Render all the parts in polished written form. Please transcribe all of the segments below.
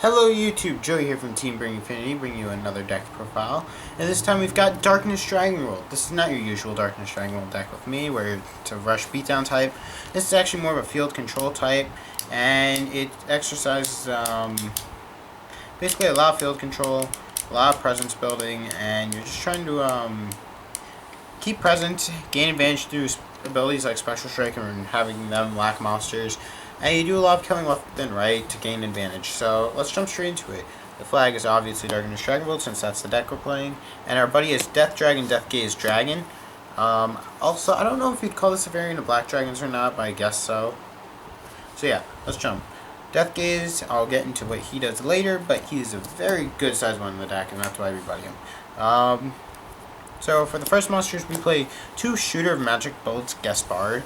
Hello YouTube, Joey here from TeamBurningInfinitey, bringing you another deck profile. And this time we've got Darkness Dragonworld. This is not your usual Darkness Dragonworld deck with me, where it's a rush beatdown type. This is actually more of a field control type, and it exercises basically a lot of field control, a lot of presence building, and you're just trying to keep present, gain advantage through abilities like Special Strike and having them lack monsters. And you do a lot of killing left and right to gain advantage. So let's jump straight into it. The flag is obviously Darkness Dragonworld, since that's the deck we're playing. And our buddy is Death Dragon, Death Gaze Dragon. Also, I don't know if you'd call this a variant of Black Dragons or not, but I guess so. So yeah, let's jump. Death Gaze, I'll get into what he does later, but he's a very good sized one in the deck, and that's why we brought him. So for the first monsters, we play 2 Shooter of Magic Bullets Gaspard.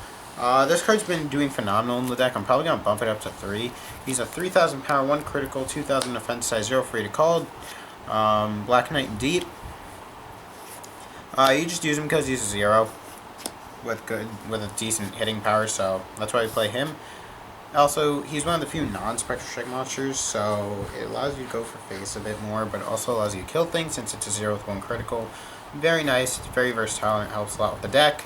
This card's been doing phenomenal in the deck. I'm probably going to bump it up to 3. He's a 3,000 power, 1 critical, 2,000 defense, size 0, free to call. Black Knight and Deep. You just use him because he's a 0 with a decent hitting power, so that's why we play him. Also, he's one of the few non-Spectral Strike monsters, so it allows you to go for face a bit more, but it also allows you to kill things since it's a 0 with 1 critical. Very nice, it's very versatile, and it helps a lot with the deck.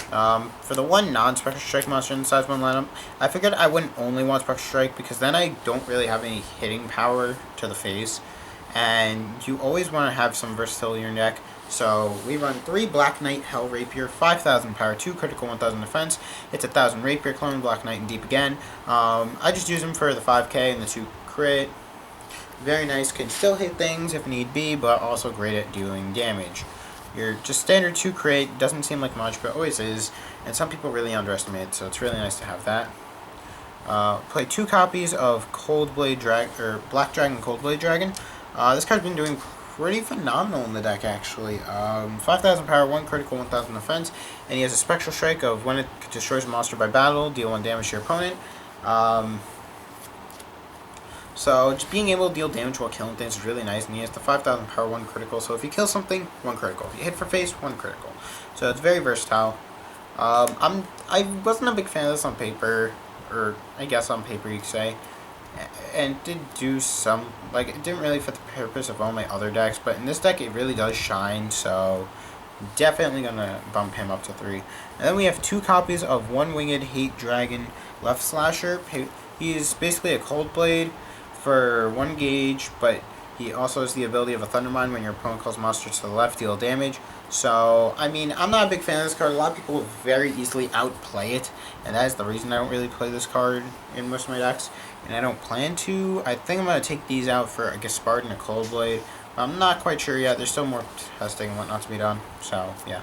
For the one non-Spectral Strike monster in the size 1 lineup, I figured I wouldn't only want Spectral Strike because then I don't really have any hitting power to the face, and you always want to have some versatility in your deck. So we run 3 Black Knight Hell Rapier, 5,000 power, 2 critical, 1,000 defense. It's 1,000 Rapier clone, Black Knight and Deep again. I just use them for the 5k and the 2 crit. Very nice, can still hit things if need be, but also great at dealing damage. Your just standard 2 crit doesn't seem like much, but always is, and some people really underestimate it, so it's really nice to have that. Play 2 copies of Black Dragon Coldblade Dragon. This card's been doing pretty phenomenal in the deck, actually. 5,000 power, 1 critical, 1,000 defense, and he has a Spectral Strike of when it destroys a monster by battle, deal 1 damage to your opponent. So just being able to deal damage while killing things is really nice, and he has the 5,000 power, 1 critical, so if you kill something, 1 critical. If you hit for face, 1 critical. So it's very versatile. I wasn't a big fan of this on paper, or I guess on paper you could say, and did do some, like, it didn't really fit the purpose of all my other decks, but in this deck it really does shine, so definitely gonna bump him up to 3. And then we have 2 copies of One Winged Hate Dragon Left Slasher. He is basically a Cold Blade for 1 gauge, but he also has the ability of a Thundermine when your opponent calls monsters to the left, deal damage. So, I mean, I'm not a big fan of this card. A lot of people will very easily outplay it, and that is the reason I don't really play this card in most of my decks, and I don't plan to. I think I'm going to take these out for a Gaspard and a Cold Blade. I'm not quite sure yet. There's still more testing and whatnot to be done, so, yeah.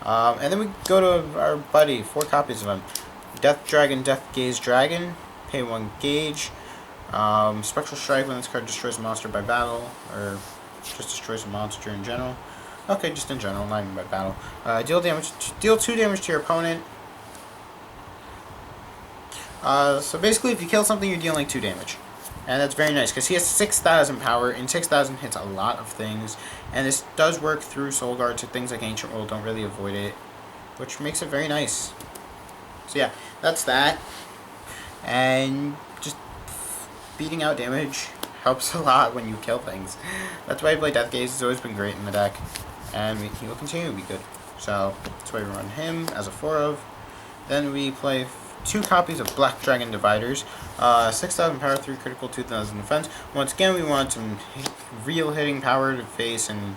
And then we go to our buddy, 4 copies of him. Death Dragon, Death Gaze Dragon, pay 1 gauge. Spectral Strike when this card destroys a monster by battle, or just destroys a monster in general. Okay, just in general, not even by battle. Deal 2 damage to your opponent. So basically, if you kill something, you're dealing 2 damage. And that's very nice, because he has 6,000 power, and 6,000 hits a lot of things. And this does work through Soul Guard, so things like Ancient World don't really avoid it, which makes it very nice. So yeah, that's that. And just beating out damage helps a lot when you kill things. That's why I play Death Gaze. It's always been great in the deck, and he will continue to be good. So that's why we run him as a 4 of. Then we play 2 copies of Black Dragon Dividers. 6,000 power, 3 critical, 2,000 defense. Once again, we want some real hitting power to face and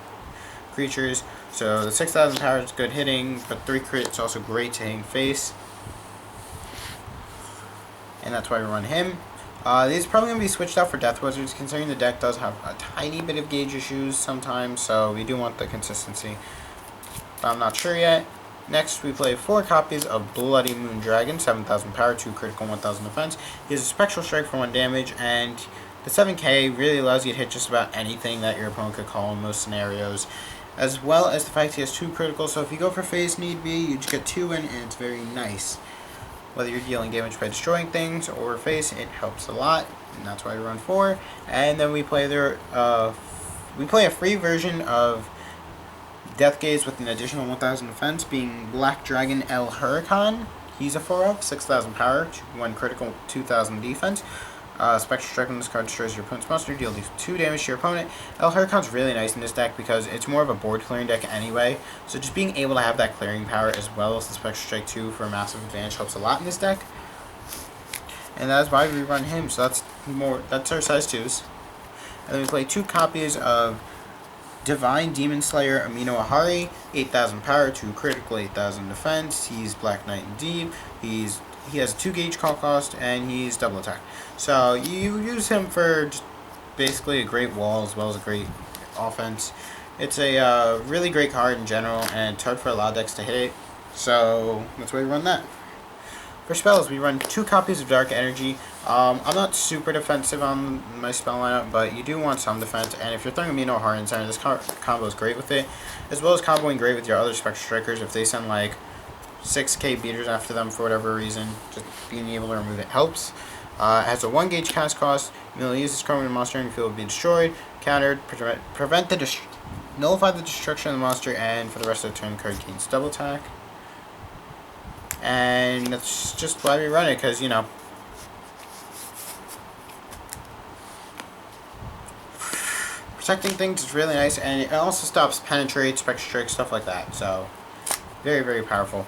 creatures. So the 6,000 power is good hitting, but 3 crit is also great to hitting face. And that's why we run him. These are probably going to be switched out for Death Wizards, considering the deck does have a tiny bit of gauge issues sometimes, so we do want the consistency. But I'm not sure yet. Next, we play 4 copies of Bloody Moon Dragon, 7,000 power, 2 critical, 1,000 defense. He has a Spectral Strike for 1 damage, and the 7k really allows you to hit just about anything that your opponent could call in most scenarios, as well as the fact he has 2 critical, so if you go for face need be, you just get 2 in, and it's very nice. Whether you're dealing damage by destroying things or face, it helps a lot, and that's why we run 4. And then we play a free version of Death Gaze with an additional 1,000 defense, being Black Dragon El Huracan. He's a 4 of 6,000 power, 1 critical, 2,000 defense. Spectral Strike when this card destroys your opponent's monster, deal 2 damage to your opponent. El Huracan's really nice in this deck because it's more of a board clearing deck anyway. So just being able to have that clearing power as well as the Spectral Strike 2 for a massive advantage helps a lot in this deck. And that's why we run him. So that's our size 2s. And then we play 2 copies of Divine Demon Slayer Amino Ahari, 8,000 power, 2 critical, 8,000 defense. He's Black Knight and Deep. He has a 2 gauge call cost, and he's double attack. So you use him for just basically a great wall as well as a great offense. It's a really great card in general, and it's hard for a lot of decks to hit it. So that's why we run that. For spells, we run 2 copies of Dark Energy. I'm not super defensive on my spell lineup, but you do want some defense. And if you're throwing Amino Ahari in center, this combo is great with it, as well as comboing great with your other Spectral Strikers. If they send like 6k beaters after them for whatever reason, just being able to remove it helps. It has a 1 gauge cast cost. You may use this card when a monster in your field will be destroyed, countered, nullify the destruction of the monster, and for the rest of the turn, the card gains double attack. And that's just why we run it, because, you know, protecting things is really nice, and it also stops penetrate, Spectral Strike, stuff like that. So, very, very powerful.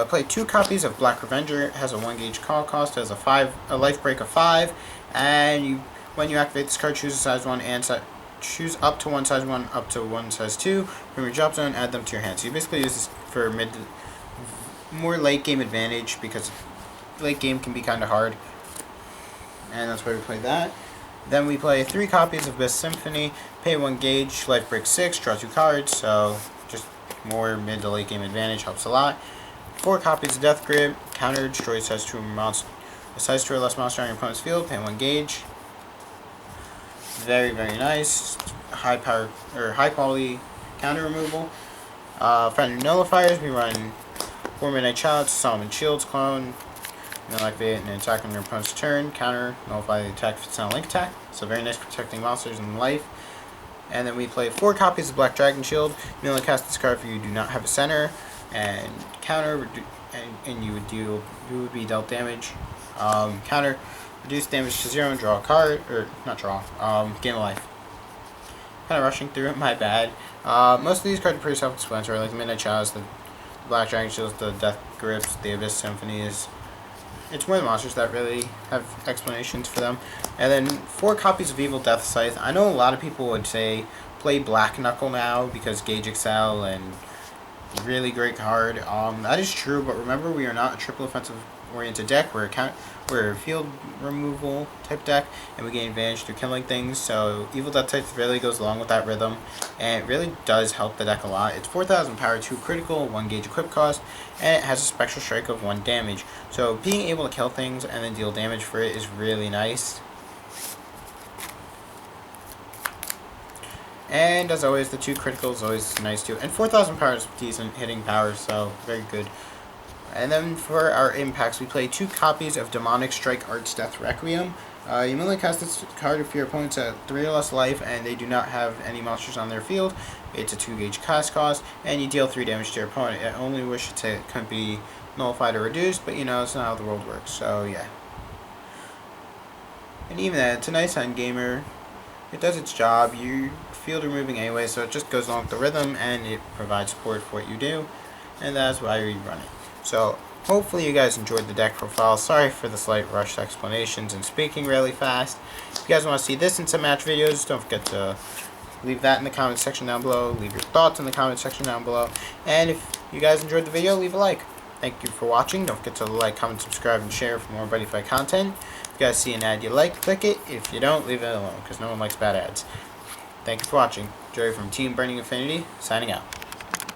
Play 2 copies of Black Revenger. It has a 1 gauge call cost, it has a life break of 5, and when you activate this card, choose a size 1 and choose up to 1 size 1, up to 1 size 2 from your drop zone, add them to your hand. So you basically use this for more late game advantage, because late game can be kind of hard, and that's why we play that. Then we play 3 copies of Best Symphony, pay 1 gauge, life break 6, draw 2 cards, so just more mid to late game advantage, helps a lot. 4 copies of Death Grip, counter, destroy a size 2 or less monster on your opponent's field, pay 1 gauge. Very, very nice. High power or high quality counter removal. Friendly Nullifiers, we run 4 Midnight Child, Solomon Shields clone. Activate it and attack on your opponent's turn. Counter, nullify the attack if it's not a link attack. So very nice protecting monsters and life. And then we play 4 copies of Black Dragon Shield. You only cast this card if you do not have a center. And counter, and you would be dealt damage. Counter, reduce damage to 0 and draw a card, or not draw, gain a life. Kind of rushing through it, my bad. Most of these cards are pretty self-explanatory, like the Midnight Chalice, the Black Dragon Shields, the Death Grips, the Abyss Symphonies. It's more the monsters that really have explanations for them. And then 4 copies of Evil Death Scythe. I know a lot of people would say play Black Knuckle now because Gauge Excel and really great card. That is true, but remember, we are not a triple offensive oriented deck. We're a field removal type deck, and we gain advantage through killing things. So Evil Death Scythe really goes along with that rhythm, and it really does help the deck a lot. It's 4,000 power, 2 critical, 1 gauge equip cost, and it has a Spectral Strike of 1 damage. So being able to kill things and then deal damage for it is really nice. And as always, the 2 criticals is always nice too. And 4,000 power is decent hitting power, so very good. And then for our impacts, we play 2 copies of Demonic Strike Art's Death Requiem. You may only cast this card if your opponent's at 3 or less life and they do not have any monsters on their field. It's a 2 gauge cast cost, and you deal 3 damage to your opponent. I only wish it couldn't be nullified or reduced, but you know, it's not how the world works, so yeah. And even that, it's a nice end gamer. It does its job. You field removing anyway, so it just goes along with the rhythm, and it provides support for what you do, and that's why we run it. So hopefully you guys enjoyed the deck profile. Sorry for the slight rushed explanations and speaking really fast. If you guys want to see this in some match videos, don't forget to leave that in the comment section down below. Leave your thoughts in the comment section down below. And if you guys enjoyed the video, leave a like. Thank you for watching. Don't forget to like, comment, subscribe, and share for more Buddyfight content. If you guys see an ad you like, click it. If you don't, leave it alone, because no one likes bad ads. Thank you for watching. Joey from TeamBurningInfinitey, signing out.